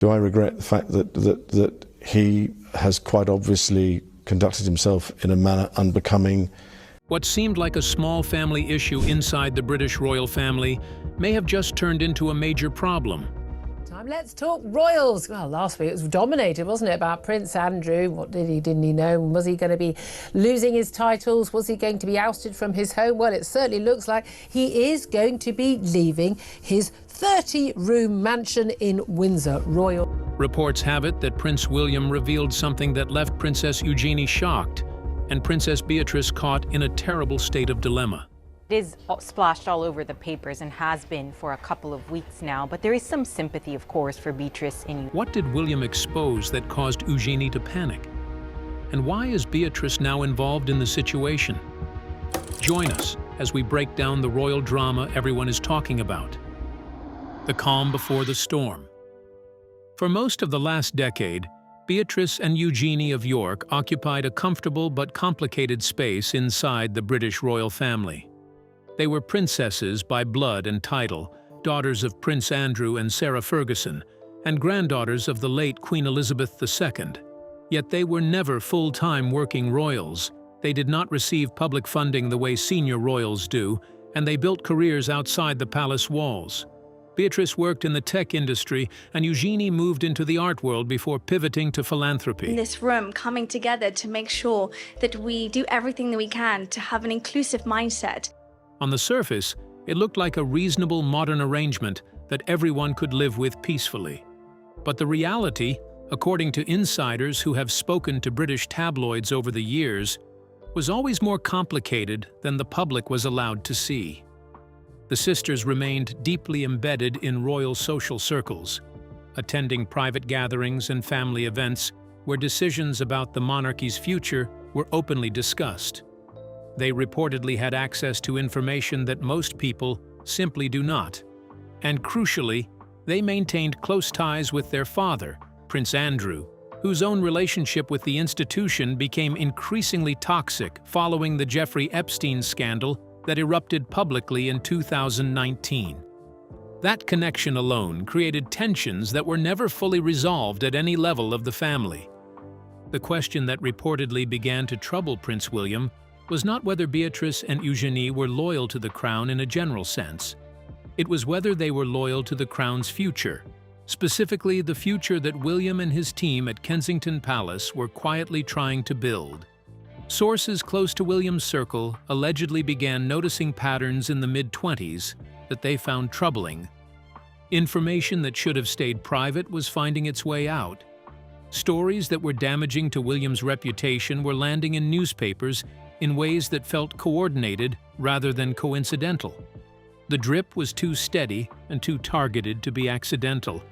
Do I regret the fact that he has quite obviously conducted himself in a manner unbecoming? What seemed like a small family issue inside the British royal family may have just turned into a major problem. Let's talk royals. Well, last week it was dominated, wasn't it, about Prince Andrew? What didn't he know? Was he going to be losing his titles? Was he going to be ousted from his home? Well, it certainly looks like he is going to be leaving his 30-room mansion in Windsor Royal. Reports have it that Prince William revealed something that left Princess Eugenie shocked, and Princess Beatrice caught in a terrible state of dilemma. It is splashed all over the papers and has been for a couple of weeks now, but there is some sympathy, of course, for Beatrice in... What did William expose that caused Eugenie to panic? And why is Beatrice now involved in the situation? Join us as we break down the royal drama everyone is talking about. The calm before the storm. For most of the last decade, Beatrice and Eugenie of York occupied a comfortable but complicated space inside the British royal family. They were princesses by blood and title, daughters of Prince Andrew and Sarah Ferguson, and granddaughters of the late Queen Elizabeth II. Yet they were never full-time working royals. They did not receive public funding the way senior royals do, and they built careers outside the palace walls. Beatrice worked in the tech industry, and Eugenie moved into the art world before pivoting to philanthropy. In this room, coming together to make sure that we do everything that we can to have an inclusive mindset. On the surface, it looked like a reasonable modern arrangement that everyone could live with peacefully. But the reality, according to insiders who have spoken to British tabloids over the years, was always more complicated than the public was allowed to see. The sisters remained deeply embedded in royal social circles, attending private gatherings and family events where decisions about the monarchy's future were openly discussed. They reportedly had access to information that most people simply do not. And crucially, they maintained close ties with their father, Prince Andrew, whose own relationship with the institution became increasingly toxic following the Jeffrey Epstein scandal that erupted publicly in 2019. That connection alone created tensions that were never fully resolved at any level of the family. The question that reportedly began to trouble Prince William was not whether Beatrice and Eugenie were loyal to the crown in a general sense. It was whether they were loyal to the crown's future, specifically the future that William and his team at Kensington Palace were quietly trying to build. Sources close to William's circle allegedly began noticing patterns in the mid-20s that they found troubling. Information that should have stayed private was finding its way out. Stories that were damaging to William's reputation were landing in newspapers in ways that felt coordinated rather than coincidental. The drip was too steady and too targeted to be accidental.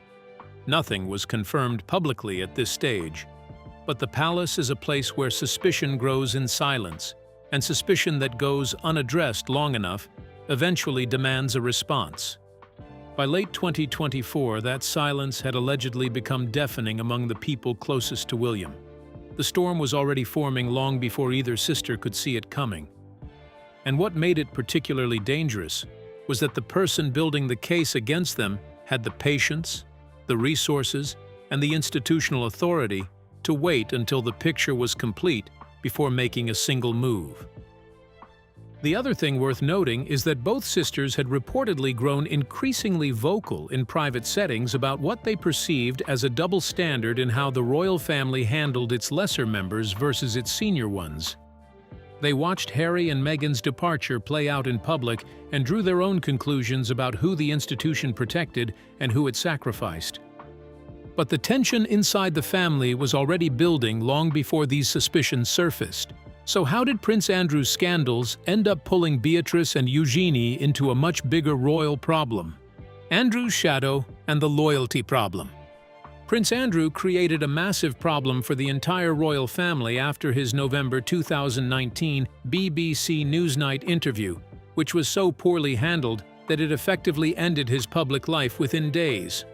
Nothing was confirmed publicly at this stage, but the palace is a place where suspicion grows in silence, and suspicion that goes unaddressed long enough eventually demands a response. By late 2024, that silence had allegedly become deafening among the people closest to William. The storm was already forming long before either sister could see it coming. And what made it particularly dangerous was that the person building the case against them had the patience, the resources, and the institutional authority to wait until the picture was complete before making a single move. The other thing worth noting is that both sisters had reportedly grown increasingly vocal in private settings about what they perceived as a double standard in how the royal family handled its lesser members versus its senior ones. They watched Harry and Meghan's departure play out in public and drew their own conclusions about who the institution protected and who it sacrificed. But the tension inside the family was already building long before these suspicions surfaced. So how did Prince Andrew's scandals end up pulling Beatrice and Eugenie into a much bigger royal problem? Andrew's shadow and the loyalty problem. Prince Andrew created a massive problem for the entire royal family after his November 2019 BBC Newsnight interview, which was so poorly handled that it effectively ended his public life within days.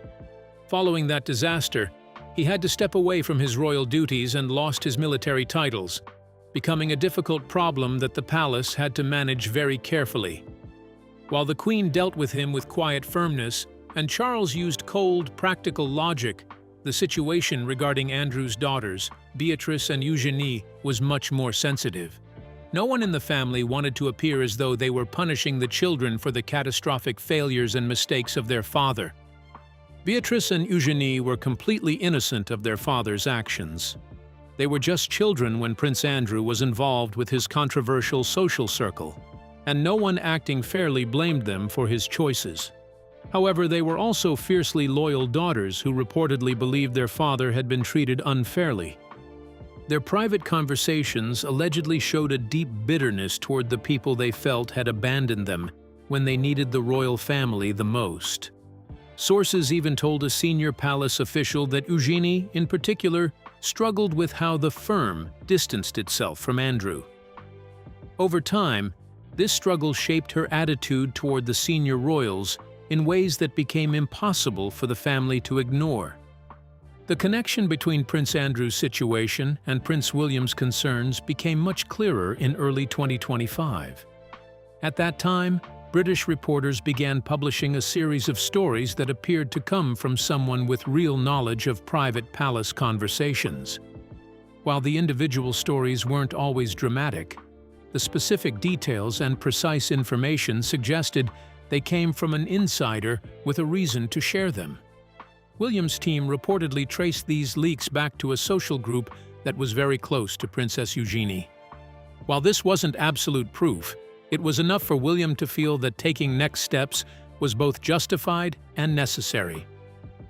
Following that disaster, he had to step away from his royal duties and lost his military titles, becoming a difficult problem that the palace had to manage very carefully. While the Queen dealt with him with quiet firmness, and Charles used cold, practical logic, the situation regarding Andrew's daughters, Beatrice and Eugenie, was much more sensitive. No one in the family wanted to appear as though they were punishing the children for the catastrophic failures and mistakes of their father. Beatrice and Eugenie were completely innocent of their father's actions. They were just children when Prince Andrew was involved with his controversial social circle, and no one acting fairly blamed them for his choices. However, they were also fiercely loyal daughters who reportedly believed their father had been treated unfairly. Their private conversations allegedly showed a deep bitterness toward the people they felt had abandoned them when they needed the royal family the most. Sources even told a senior palace official that Eugenie, in particular, struggled with how the firm distanced itself from Andrew. Over time, this struggle shaped her attitude toward the senior royals in ways that became impossible for the family to ignore. The connection between Prince Andrew's situation and Prince William's concerns became much clearer in early 2025. At that time, British reporters began publishing a series of stories that appeared to come from someone with real knowledge of private palace conversations. While the individual stories weren't always dramatic, the specific details and precise information suggested they came from an insider with a reason to share them. William's team reportedly traced these leaks back to a social group that was very close to Princess Eugenie. While this wasn't absolute proof, it was enough for William to feel that taking next steps was both justified and necessary.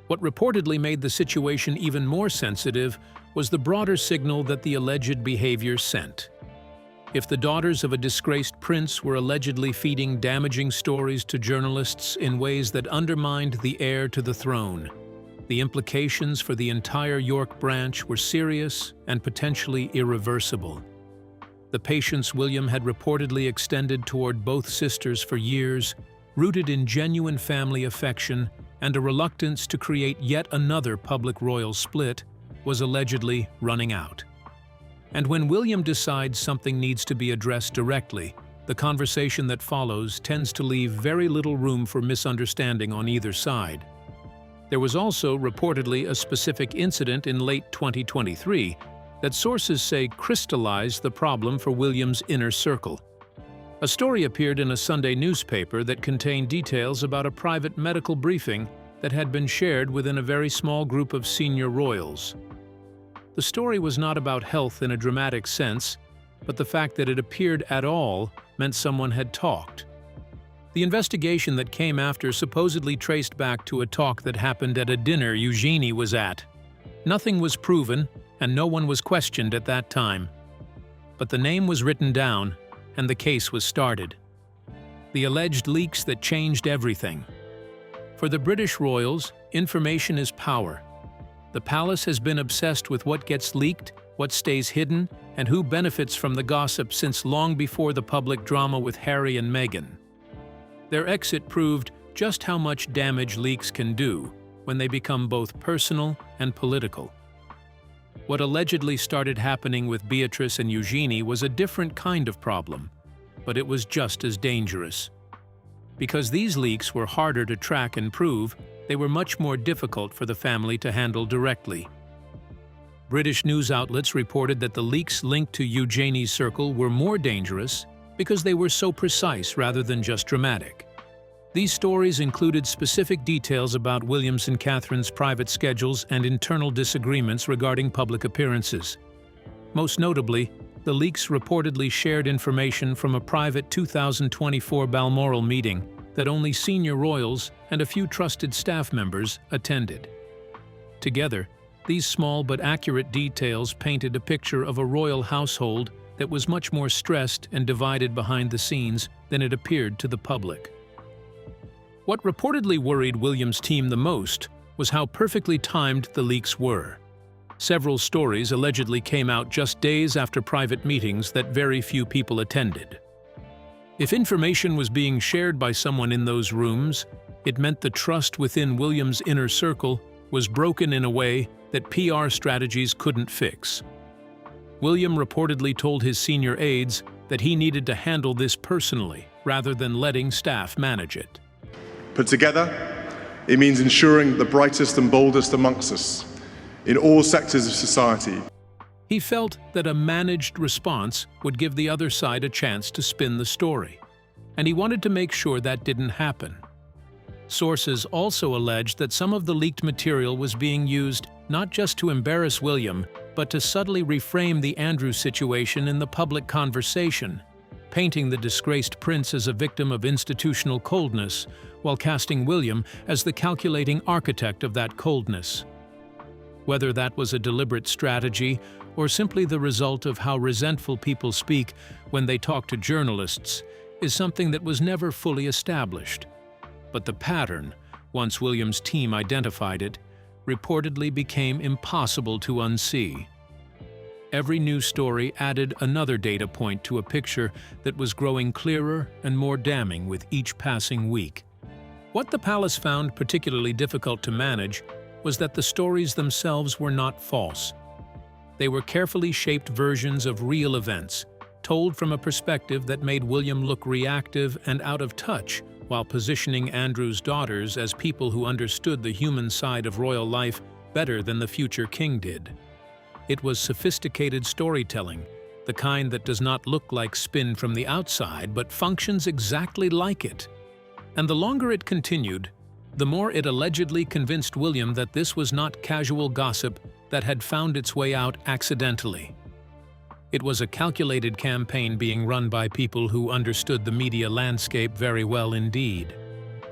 What reportedly made the situation even more sensitive was the broader signal that the alleged behavior sent. If the daughters of a disgraced prince were allegedly feeding damaging stories to journalists in ways that undermined the heir to the throne, the implications for the entire York branch were serious and potentially irreversible. The patience William had reportedly extended toward both sisters for years, rooted in genuine family affection and a reluctance to create yet another public royal split, was allegedly running out. And when William decides something needs to be addressed directly, the conversation that follows tends to leave very little room for misunderstanding on either side. There was also reportedly a specific incident in late 2023 that sources say crystallized the problem for William's inner circle. A story appeared in a Sunday newspaper that contained details about a private medical briefing that had been shared within a very small group of senior royals. The story was not about health in a dramatic sense, but the fact that it appeared at all meant someone had talked. The investigation that came after supposedly traced back to a talk that happened at a dinner Eugenie was at. Nothing was proven, and no one was questioned at that time. But the name was written down, and the case was started. The alleged leaks that changed everything. For the British royals, information is power. The palace has been obsessed with what gets leaked, what stays hidden, and who benefits from the gossip since long before the public drama with Harry and Meghan. Their exit proved just how much damage leaks can do when they become both personal and political. What allegedly started happening with Beatrice and Eugenie was a different kind of problem, but it was just as dangerous. Because these leaks were harder to track and prove, they were much more difficult for the family to handle directly. British news outlets reported that the leaks linked to Eugenie's circle were more dangerous because they were so precise rather than just dramatic. These stories included specific details about William's and Catherine's private schedules and internal disagreements regarding public appearances. Most notably, the leaks reportedly shared information from a private 2024 Balmoral meeting that only senior royals and a few trusted staff members attended. Together, these small but accurate details painted a picture of a royal household that was much more stressed and divided behind the scenes than it appeared to the public. What reportedly worried William's team the most was how perfectly timed the leaks were. Several stories allegedly came out just days after private meetings that very few people attended. If information was being shared by someone in those rooms, it meant the trust within William's inner circle was broken in a way that PR strategies couldn't fix. William reportedly told his senior aides that he needed to handle this personally rather than letting staff manage it. Put together, it means ensuring the brightest and boldest amongst us in all sectors of society. He felt that a managed response would give the other side a chance to spin the story, and he wanted to make sure that didn't happen. Sources also alleged that some of the leaked material was being used not just to embarrass William, but to subtly reframe the Andrew situation in the public conversation, painting the disgraced prince as a victim of institutional coldness, while casting William as the calculating architect of that coldness. Whether that was a deliberate strategy or simply the result of how resentful people speak when they talk to journalists is something that was never fully established. But the pattern, once William's team identified it, reportedly became impossible to unsee. Every news story added another data point to a picture that was growing clearer and more damning with each passing week. What the palace found particularly difficult to manage was that the stories themselves were not false. They were carefully shaped versions of real events, told from a perspective that made William look reactive and out of touch, while positioning Andrew's daughters as people who understood the human side of royal life better than the future king did. It was sophisticated storytelling, the kind that does not look like spin from the outside but functions exactly like it. And the longer it continued, the more it allegedly convinced William that this was not casual gossip that had found its way out accidentally. It was a calculated campaign being run by people who understood the media landscape very well indeed.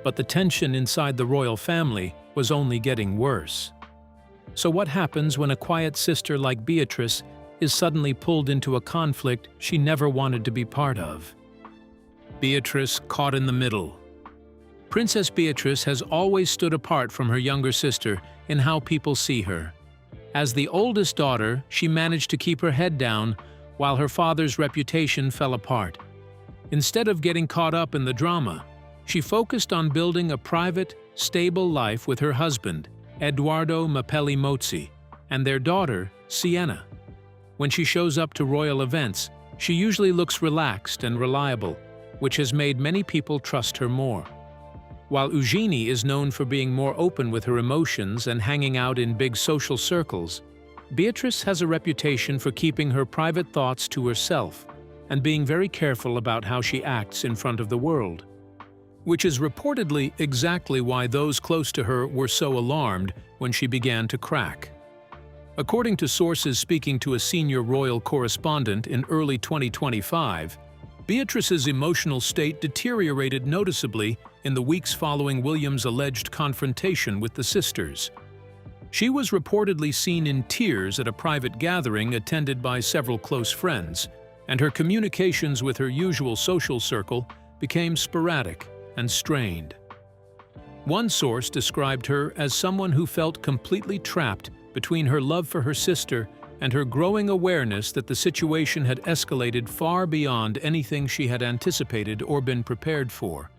But the tension inside the royal family was only getting worse. So what happens when a quiet sister like Beatrice is suddenly pulled into a conflict she never wanted to be part of? Beatrice caught in the middle. Princess Beatrice has always stood apart from her younger sister in how people see her. As the oldest daughter, she managed to keep her head down while her father's reputation fell apart. Instead of getting caught up in the drama, she focused on building a private, stable life with her husband, Edoardo Mapelli Mozzi, and their daughter, Sienna. When she shows up to royal events, she usually looks relaxed and reliable, which has made many people trust her more. While Eugenie is known for being more open with her emotions and hanging out in big social circles, Beatrice has a reputation for keeping her private thoughts to herself and being very careful about how she acts in front of the world, which is reportedly exactly why those close to her were so alarmed when she began to crack. According to sources speaking to a senior royal correspondent in early 2025, Beatrice's emotional state deteriorated noticeably in the weeks following William's alleged confrontation with the sisters. She was reportedly seen in tears at a private gathering attended by several close friends, and her communications with her usual social circle became sporadic and strained. One source described her as someone who felt completely trapped between her love for her sister and her growing awareness that the situation had escalated far beyond anything she had anticipated or been prepared for.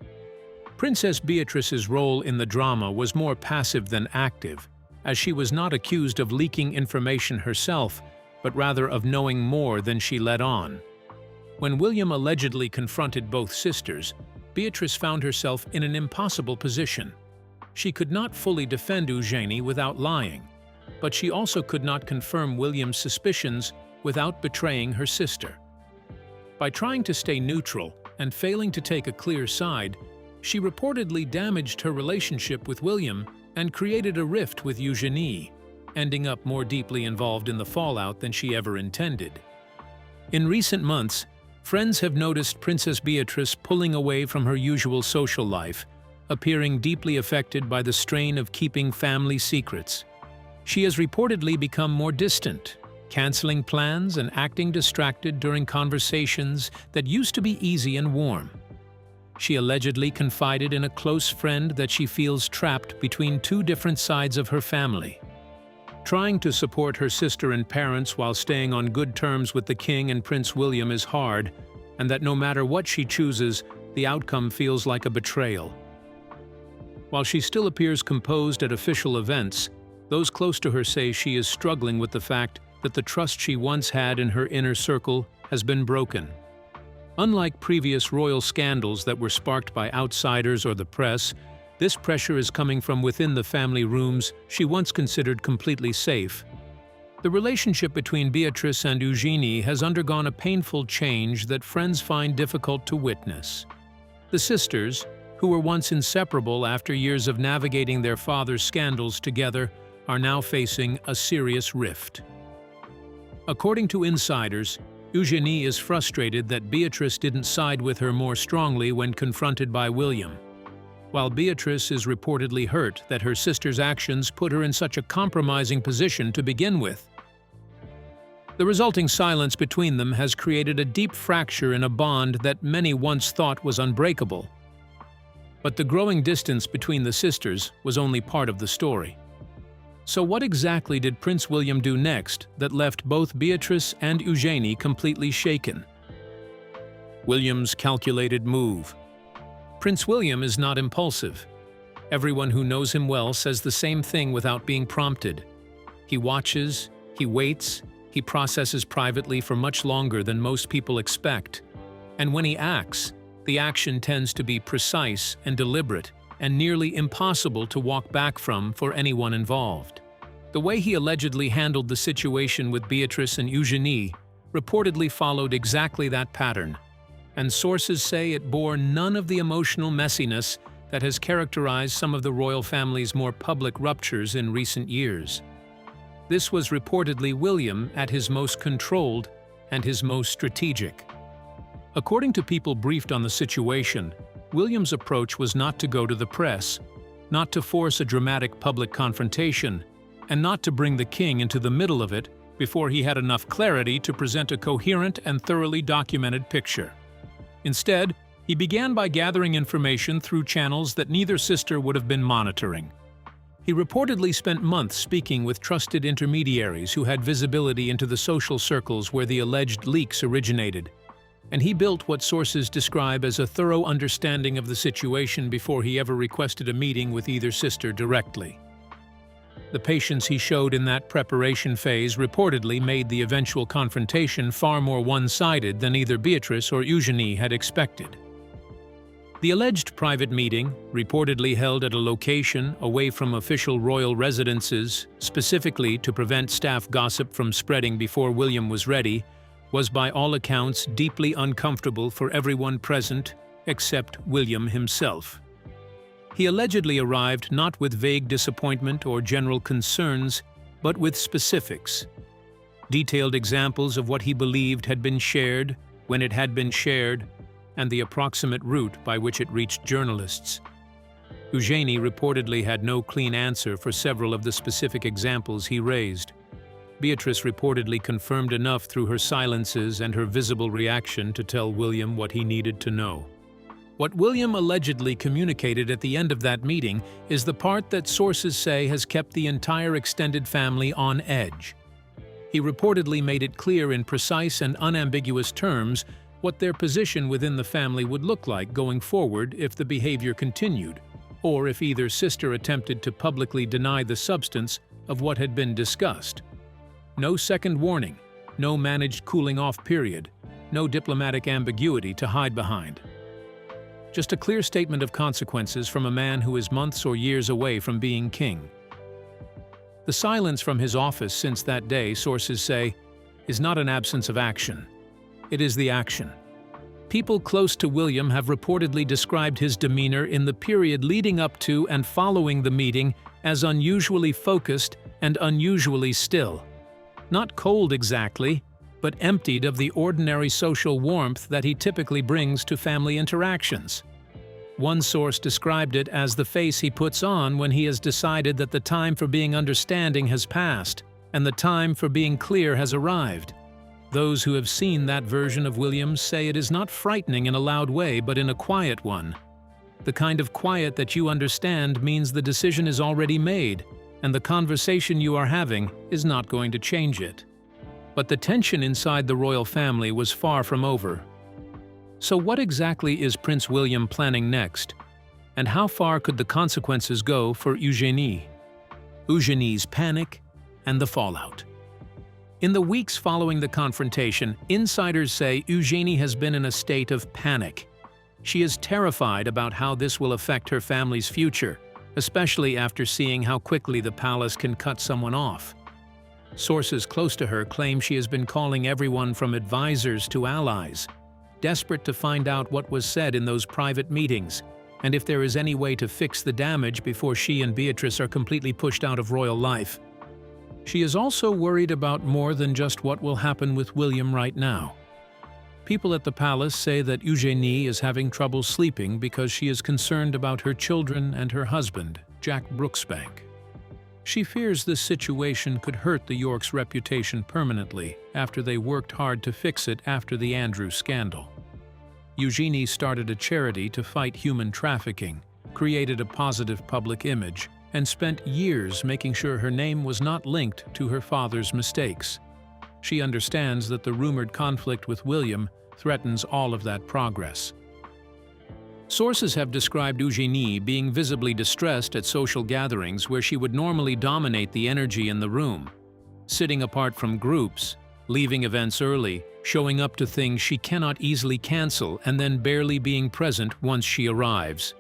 Princess Beatrice's role in the drama was more passive than active, as she was not accused of leaking information herself, but rather of knowing more than she let on. When William allegedly confronted both sisters, Beatrice found herself in an impossible position. She could not fully defend Eugenie without lying, but she also could not confirm William's suspicions without betraying her sister. By trying to stay neutral and failing to take a clear side, she reportedly damaged her relationship with William and created a rift with Eugenie, ending up more deeply involved in the fallout than she ever intended. In recent months, friends have noticed Princess Beatrice pulling away from her usual social life, appearing deeply affected by the strain of keeping family secrets. She has reportedly become more distant, canceling plans and acting distracted during conversations that used to be easy and warm. She allegedly confided in a close friend that she feels trapped between two different sides of her family. Trying to support her sister and parents while staying on good terms with the King and Prince William is hard, and that no matter what she chooses, the outcome feels like a betrayal. While she still appears composed at official events, those close to her say she is struggling with the fact that the trust she once had in her inner circle has been broken. Unlike previous royal scandals that were sparked by outsiders or the press, This pressure is coming from within the family rooms she once considered completely safe. The relationship between Beatrice and Eugenie has undergone a painful change that friends find difficult to witness. The sisters, who were once inseparable after years of navigating their father's scandals together, are now facing a serious rift. According to insiders, Eugenie is frustrated that Beatrice didn't side with her more strongly when confronted by William, while Beatrice is reportedly hurt that her sister's actions put her in such a compromising position to begin with. The resulting silence between them has created a deep fracture in a bond that many once thought was unbreakable. But the growing distance between the sisters was only part of the story. So what exactly did Prince William do next that left both Beatrice and Eugenie completely shaken? William's calculated move. Prince William is not impulsive. Everyone who knows him well says the same thing without being prompted. He watches, he waits, he processes privately for much longer than most people expect. And when he acts, the action tends to be precise and deliberate and nearly impossible to walk back from for anyone involved. The way he allegedly handled the situation with Beatrice and Eugenie reportedly followed exactly that pattern, and sources say it bore none of the emotional messiness that has characterized some of the royal family's more public ruptures in recent years. This was reportedly William at his most controlled and his most strategic. According to people briefed on the situation, William's approach was not to go to the press, not to force a dramatic public confrontation, and not to bring the king into the middle of it before he had enough clarity to present a coherent and thoroughly documented picture. Instead, he began by gathering information through channels that neither sister would have been monitoring. He reportedly spent months speaking with trusted intermediaries who had visibility into the social circles where the alleged leaks originated, and he built what sources describe as a thorough understanding of the situation before he ever requested a meeting with either sister directly. The patience he showed in that preparation phase reportedly made the eventual confrontation far more one-sided than either Beatrice or Eugenie had expected. The alleged private meeting, reportedly held at a location away from official royal residences, specifically to prevent staff gossip from spreading before William was ready, was by all accounts deeply uncomfortable for everyone present except William himself. He allegedly arrived not with vague disappointment or general concerns, but with specifics. Detailed examples of what he believed had been shared, when it had been shared, and the approximate route by which it reached journalists. Eugenie reportedly had no clean answer for several of the specific examples he raised. Beatrice reportedly confirmed enough through her silences and her visible reaction to tell William what he needed to know. What William allegedly communicated at the end of that meeting is the part that sources say has kept the entire extended family on edge. He reportedly made it clear in precise and unambiguous terms what their position within the family would look like going forward if the behavior continued, or if either sister attempted to publicly deny the substance of what had been discussed. No second warning, no managed cooling-off period, no diplomatic ambiguity to hide behind. Just a clear statement of consequences from a man who is months or years away from being king. The silence from his office since that day, sources say, is not an absence of action. It is the action. People close to William have reportedly described his demeanor in the period leading up to and following the meeting as unusually focused and unusually still. Not cold exactly, but emptied of the ordinary social warmth that he typically brings to family interactions. One source described it as the face he puts on when he has decided that the time for being understanding has passed and the time for being clear has arrived. Those who have seen that version of William say it is not frightening in a loud way, but in a quiet one. The kind of quiet that you understand means the decision is already made, and the conversation you are having is not going to change it. But the tension inside the royal family was far from over. So what exactly is Prince William planning next? And how far could the consequences go for Eugenie? Eugenie's panic and the fallout. In the weeks following the confrontation, insiders say Eugenie has been in a state of panic. She is terrified about how this will affect her family's future, especially after seeing how quickly the palace can cut someone off. Sources close to her claim she has been calling everyone from advisors to allies, desperate to find out what was said in those private meetings, and if there is any way to fix the damage before she and Beatrice are completely pushed out of royal life. She is also worried about more than just what will happen with William right now. People at the palace say that Eugenie is having trouble sleeping because she is concerned about her children and her husband, Jack Brooksbank. She fears this situation could hurt the Yorks' reputation permanently after they worked hard to fix it after the Andrew scandal. Eugenie started a charity to fight human trafficking, created a positive public image, and spent years making sure her name was not linked to her father's mistakes. She understands that the rumored conflict with William threatens all of that progress. Sources have described Eugenie being visibly distressed at social gatherings where she would normally dominate the energy in the room, sitting apart from groups, leaving events early, showing up to things she cannot easily cancel, and then barely being present once she arrives.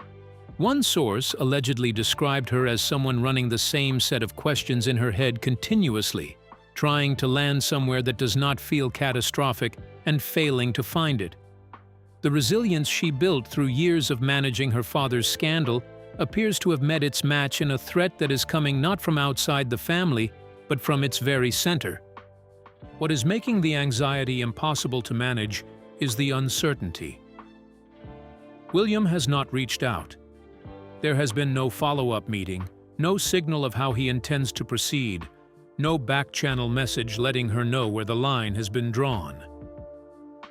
One source allegedly described her as someone running the same set of questions in her head continuously, trying to land somewhere that does not feel catastrophic and failing to find it. The resilience she built through years of managing her father's scandal appears to have met its match in a threat that is coming not from outside the family, but from its very center. What is making the anxiety impossible to manage is the uncertainty. William has not reached out. There has been no follow-up meeting, no signal of how he intends to proceed, no back-channel message letting her know where the line has been drawn.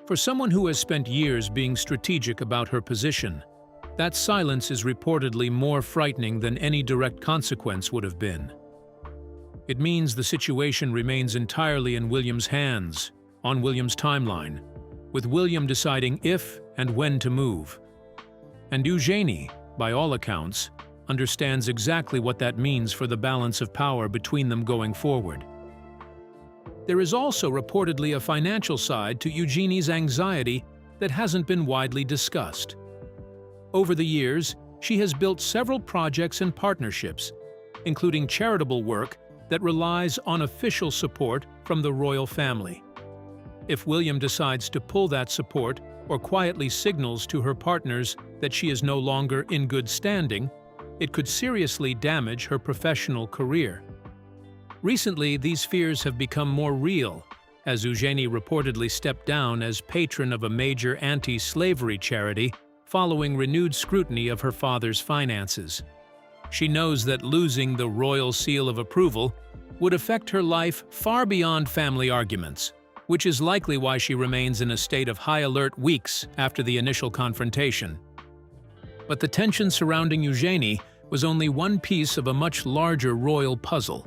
For someone who has spent years being strategic about her position, that silence is reportedly more frightening than any direct consequence would have been. It means the situation remains entirely in William's hands, on William's timeline, with William deciding if and when to move. And Eugenie, by all accounts, understands exactly what that means for the balance of power between them going forward. There is also reportedly a financial side to Eugenie's anxiety that hasn't been widely discussed. Over the years, she has built several projects and partnerships, including charitable work that relies on official support from the royal family. If William decides to pull that support or quietly signals to her partners that she is no longer in good standing, it could seriously damage her professional career. Recently, these fears have become more real, as Eugenie reportedly stepped down as patron of a major anti-slavery charity following renewed scrutiny of her father's finances. She knows that losing the royal seal of approval would affect her life far beyond family arguments, which is likely why she remains in a state of high alert weeks after the initial confrontation. But the tension surrounding Eugenie was only one piece of a much larger royal puzzle.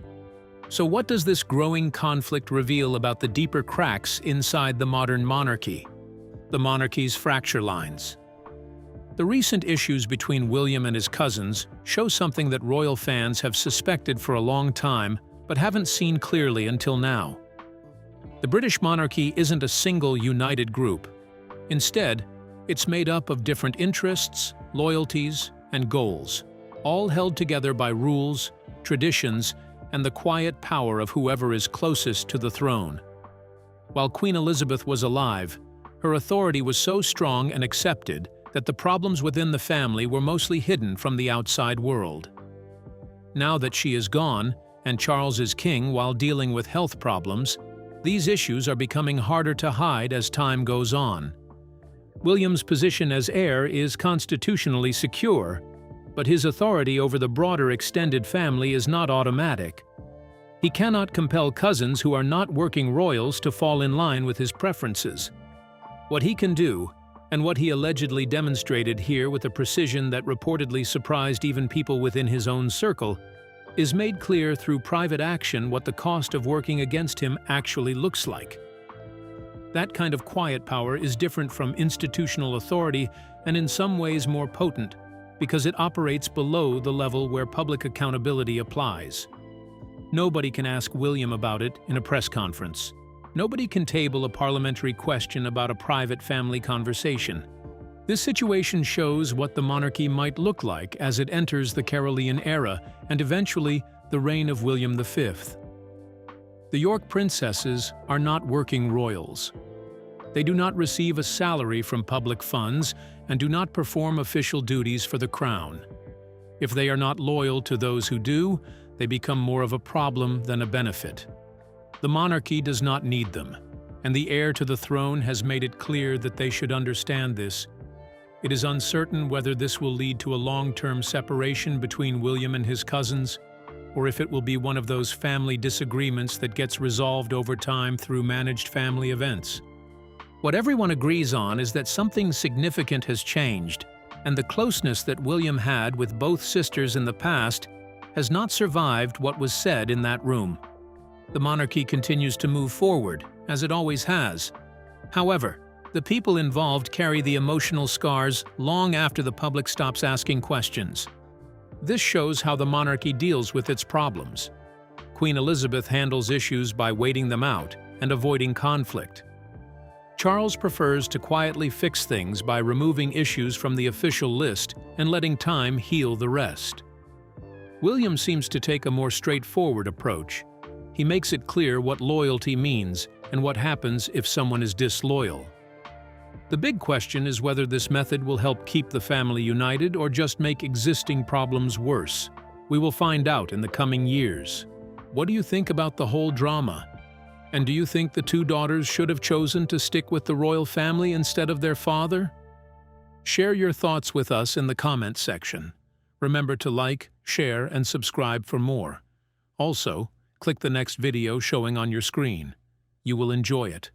So what does this growing conflict reveal about the deeper cracks inside the modern monarchy? The monarchy's fracture lines. The recent issues between William and his cousins show something that royal fans have suspected for a long time but haven't seen clearly until now. The British monarchy isn't a single united group. Instead, it's made up of different interests, loyalties, and goals, all held together by rules, traditions, and the quiet power of whoever is closest to the throne. While Queen Elizabeth was alive, her authority was so strong and accepted that the problems within the family were mostly hidden from the outside world. Now that she is gone, and Charles is king while dealing with health problems, these issues are becoming harder to hide as time goes on. William's position as heir is constitutionally secure, but his authority over the broader extended family is not automatic. He cannot compel cousins who are not working royals to fall in line with his preferences. What he can do, and what he allegedly demonstrated here with a precision that reportedly surprised even people within his own circle, is made clear through private action what the cost of working against him actually looks like. That kind of quiet power is different from institutional authority and in some ways more potent, because it operates below the level where public accountability applies. Nobody can ask William about it in a press conference. Nobody can table a parliamentary question about a private family conversation. This situation shows what the monarchy might look like as it enters the Carolean era and eventually the reign of William V. The York princesses are not working royals. They do not receive a salary from public funds and do not perform official duties for the crown. If they are not loyal to those who do, they become more of a problem than a benefit. The monarchy does not need them, and the heir to the throne has made it clear that they should understand this. It is uncertain whether this will lead to a long-term separation between William and his cousins, or if it will be one of those family disagreements that gets resolved over time through managed family events. What everyone agrees on is that something significant has changed, and the closeness that William had with both sisters in the past has not survived what was said in that room. The monarchy continues to move forward, as it always has. However, the people involved carry the emotional scars long after the public stops asking questions. This shows how the monarchy deals with its problems. Queen Elizabeth handles issues by waiting them out and avoiding conflict. Charles prefers to quietly fix things by removing issues from the official list and letting time heal the rest. William seems to take a more straightforward approach. He makes it clear what loyalty means and what happens if someone is disloyal. The big question is whether this method will help keep the family united or just make existing problems worse. We will find out in the coming years. What do you think about the whole drama? And do you think the two daughters should have chosen to stick with the royal family instead of their father? Share your thoughts with us in the comments section. Remember to like, share, and subscribe for more. Also, click the next video showing on your screen. You will enjoy it.